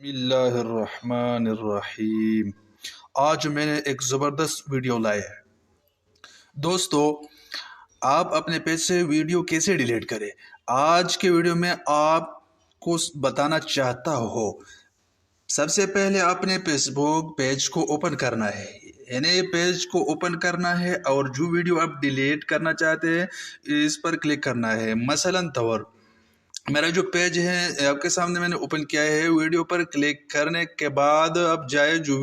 बिस्मिल्लाहिर्रहमानिर्रहीम। आज मैंने एक ज़बरदस्त वीडियो लाया है। दोस्तों, आप अपने पेज से वीडियो कैसे डिलीट करें, आज के वीडियो में आपको बताना चाहता हो। सबसे पहले अपने फेसबुक पेज को ओपन करना है, यानी पेज को ओपन करना है और जो वीडियो आप डिलीट करना चाहते हैं इस पर क्लिक करना है। मसलन तौर मेरा जो पेज है आपके सामने मैंने ओपन किया है। वीडियो पर क्लिक करने के बाद आप जाए जो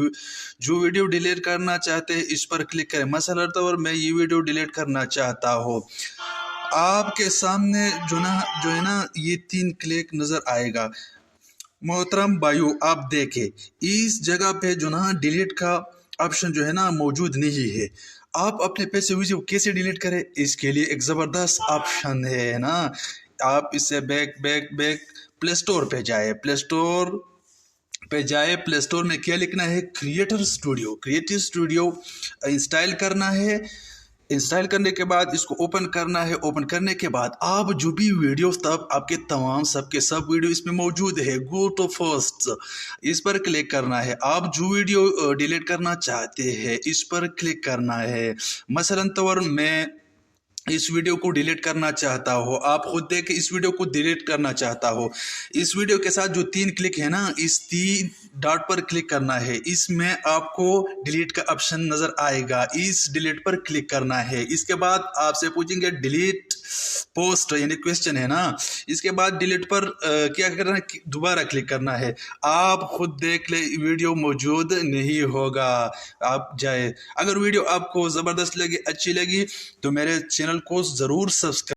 वीडियो डिलीट करना चाहते हैं इस पर क्लिक करें। मसलन तौर मैं ये वीडियो डिलीट करना चाहता हूँ। आपके सामने जो है ना ये 3 क्लिक नज़र आएगा। मोहतरम भाइयों, आप देखें इस जगह पे जो ना डिलीट का ऑप्शन जो है ना मौजूद नहीं है। आप अपने पेज से वीडियो कैसे डिलीट करें, इसके लिए एक ज़बरदस्त ऑप्शन है ना। आप इससे back back back play store पे जाए। प्ले स्टोर में क्या लिखना है, क्रिएटिव स्टूडियो इंस्टॉल करना है। इंस्टॉल करने के बाद इसको ओपन करना है। ओपन करने के बाद आप जो भी वीडियो तब आपके तमाम सबके सब वीडियो इसमें मौजूद है। गो टू फर्स्ट इस पर क्लिक करना है। आप जो वीडियो डिलीट करना चाहते हैं इस पर क्लिक करना है। मसलन तौर मैं इस वीडियो को डिलीट करना चाहता हो, आप खुद देखें इस वीडियो को डिलीट करना चाहता हो। इस वीडियो के साथ जो 3 क्लिक है ना, इस 3 डॉट पर क्लिक करना है। इसमें आपको डिलीट का ऑप्शन नजर आएगा, इस डिलीट पर क्लिक करना है। इसके बाद आपसे पूछेंगे डिलीट पोस्ट, यानी क्वेश्चन है ना। इसके बाद डिलीट पर क्या करना है, दोबारा क्लिक करना है। आप खुद देख ले वीडियो मौजूद नहीं होगा। आप जाए, अगर वीडियो आपको ज़बरदस्त लगी, अच्छी लगी तो मेरे चैनल को ज़रूर सब्सक्राइब